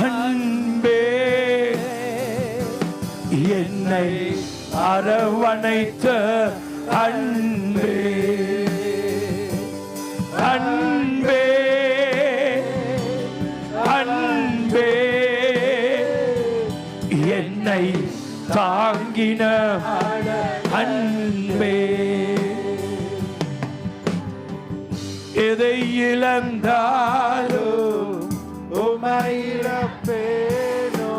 அன்பே என்னை அரவணைத்த அன்பே அன்பே அன்பே என்னை தாங்கின அன்பே எதை இழந்தாலும் உம்மை இழப்பேனோ,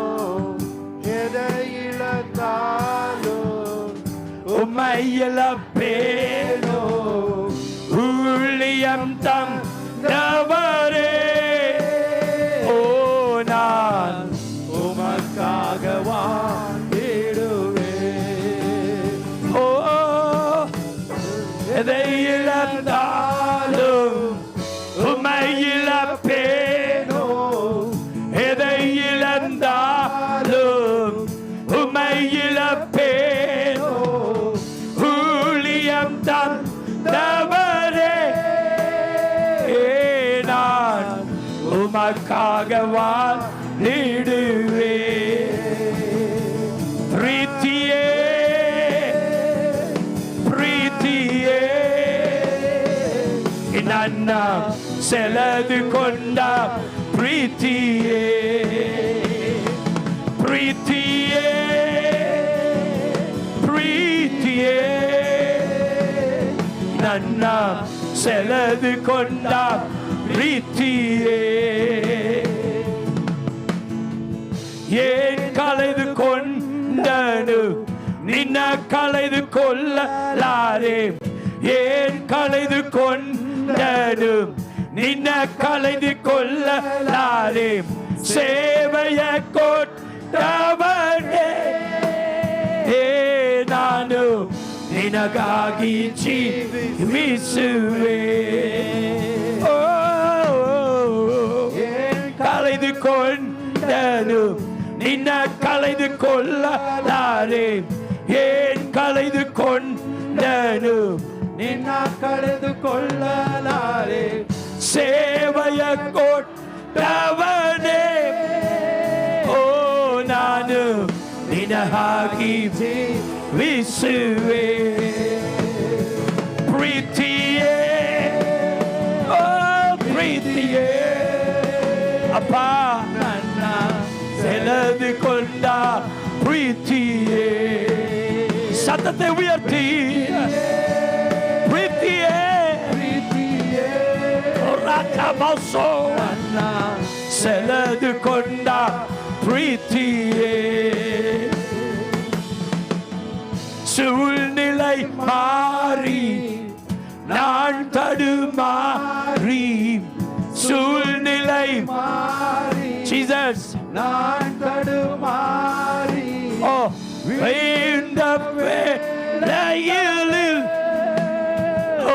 எதை இழந்தாலும் உம்மை இழப்பேனோ, ஊழியம் தந்தவரே ஓ நான் உமக்காக வாழ்ந்திடுவேன். ஓ எதை இழந்தாலும் உம்மை இழப்பேனோ, எதை இழந்தாலும் உம்மை இழப்பேனோ, ஊழியம் தந்தவரே நான் உமக்காக வாழ்ந்திடுவேன். பிரீத்தியே பிரீத்தியே ನನ್ನ ಸೆಳೆದುಕೊಂಡ ಪ್ರೀತಿಯೇ ಪ್ರೀತಿಯೇ ಪ್ರೀತಿಯೇ ನನ್ನ ಸೆಳೆದುಕೊಂಡ ಪ್ರೀತಿಯೇ ಏನ್ ಕಳೆದುಕೊಂಡನು ನಿನ್ನ ಕಳೆದುಕೊಳ್ಳಲಾರೆ ஏன் களைது கொண்டனும் நின்ன களைது கொள்ளலாரே சேவைய கொட்டவனே நானும் ನಿನಗಾಗಿ ಜೀವಿಸುವೆ ಕಳೆದುಕೊಂಡನು ನಿನ್ನ ಕಳೆದುಕೊಳ್ಳಲಾರೆ ಏನ್ ಕಳೆದುಕೊಂಡನು ನಿನ್ನ ಕಳೆದುಕೊಳ್ಳಲಾರೆ ಸೇವೆಯ ಕೊಟ್ಟವನೇ ಓ ನಾನು ನಿನಗಾಗಿ ಜೀವಿಸುವೆ ಪ್ರೀತಿಯೇ ಓ ಪ್ರೀತಿಯೇ ಅಪ್ಪ ನನ್ನ ಸೆಳೆದುಕೊಂಡ ಪ್ರೀತಿಯೇ ಸತತ ಉಯರ್ತಿ ಪ್ರೀತಿಯೇ ಪ್ರೀತಿಯೇ ರಾಕಮಸೋ ನನ್ನ ಸೆಳೆದುಕೊಂಡ ಪ್ರೀತಿಯೇ சூழ்நிலை மாறி நான் தடுமாறி சூழ்நிலை மாறி ஜீசஸ் நான் தடுமாறி ஓ வேண்ட வேளையில் ஓ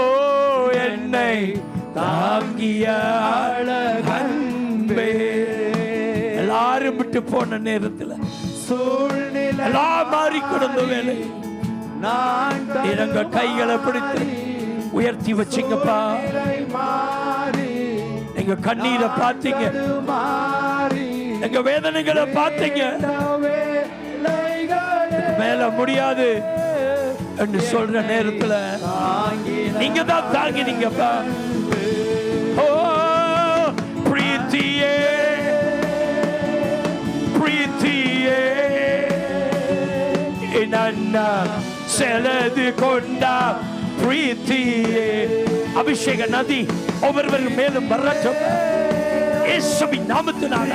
என்னை தாங்கிய அழகன்பே எல்லாரும் விட்டு போன நேரத்தில் சூழ்நிலை எல்லாம் மாறி கிடந்த வேலை எங்க கைகளை பிடித்து உயர்த்தி வச்சிங்கப்பா எங்க கண்ணீரை பார்த்தீங்க எங்க வேதனைகளை பார்த்தீங்க மேல முடியாது என்று சொல்ற நேரத்துல நீங்க தான் தாங்கினீங்கப்பா ஓ பிரீத்தியே பிரீத்தியே நன்னா செலதுகொண்ட பிரீத்தியே அபிஷேக நதி ஒவ்வொருவர் மேலும் வரட்டும் இயேசுவின் நாமத்தினால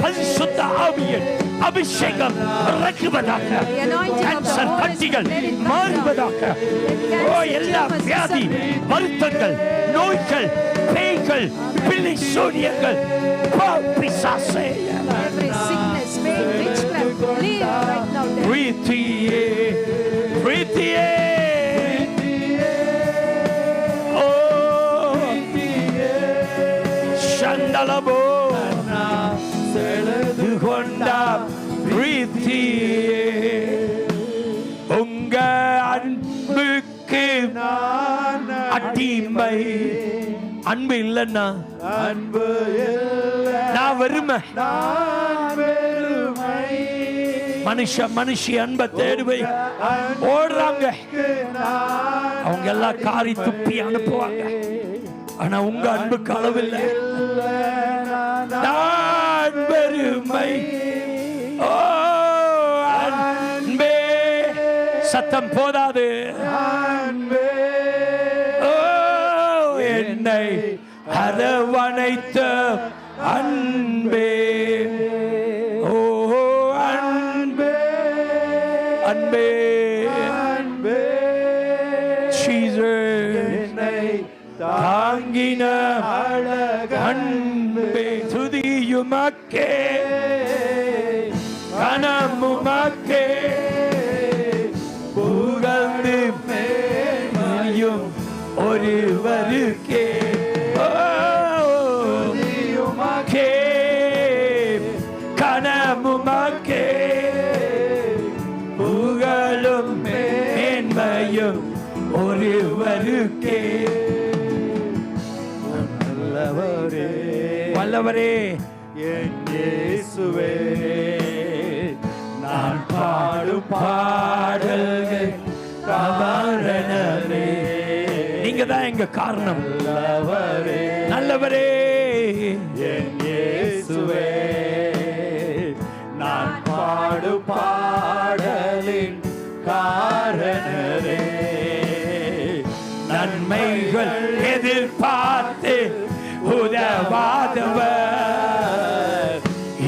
பரிசுத்த ஆவியின் அபிஷேகம் இறங்குவதாக கேன்சர் கட்டிகள் மாறுவதாக ஓ எல்லா வியாதி வருத்தங்கள் நோய்கள் பேய்கள் பிள்ளை சூனியங்கள் பிசாசே பிரீத்தியே பிரீத்தியே ஓ சண்டலபோ செலுதுகொண்ட பிரீத்தியே உங்க அன்புக்கு அடிமை அன்பு இல்லைன்னா அன்பு நான் வெறுமை. நான் வெறுமை. மனுஷி அன்பை தேடுவை ஓடுறாங்க. அவங்க எல்லாம் காரி துப்பி அனுப்புவாங்க. ஆனா உங்க அன்புக்கு அளவில்லை. நான் வெறுமை. ஓ அன்பே, சத்தம் போதாது. ஓ என்னை அரவணைத்த அன்பே. ஓ அன்பே, அன்பே, என்னை தாங்கின அன்பே. துதியுமக்கே, கனமுமக்கே, புகழ்ந்து மேன்மையும் ஒருவருக்கே. துதியுமக்கே, கனமுமக்கே, புகழும் மேன்மையும் ஒருவருக்கே. நல்லவரே, வல்லவரே, என் இயேசுவே, நான் பாடும் பாடல்கள் காரணமே. நீங்க தான் எங்க காரணம். நல்லவரே, நல்லவரே, என் இயேசுவே, நான் பாடும் பாடலின் காரணரே. நன்மைகள் எதிர்பார்த்து உதவாதவர்,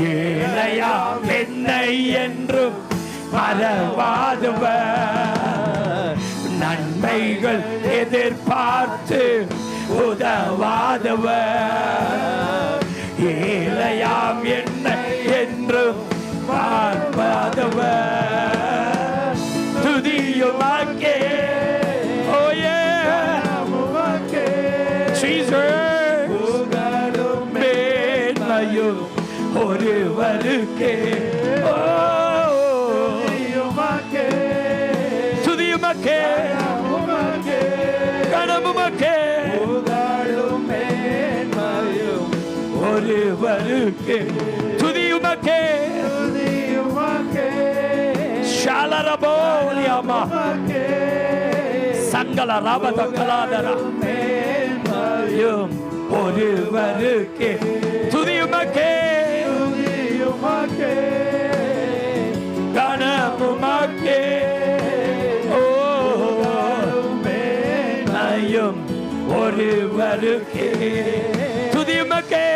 ஏழையா என்னை என்றும் மறவாதவர். நன்மைகள் எதிர்பார்த்து உதவாதவர், ஏழையாம் என்னை என்றும் மறவாதவர். துதியுமக்கே, ஒருவருக்கே. துதியுமக்கே, கனமுமக்கே, ஒருவருக்கே. துதியுமக்கே, ஷாலரபோலியாமா சங்கல ராபதகலாதரா ஒருவருக்கே. துதியுமக்கே, கனமுமக்கே, ஓ மேன்மையும் ஒருவருக்கே. துதியுமக்கே,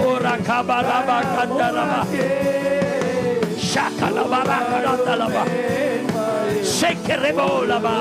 ஓ ரகபரபா கந்தரபா ஷகலபரா கரந்தலபா ஷெக்கரபோலபா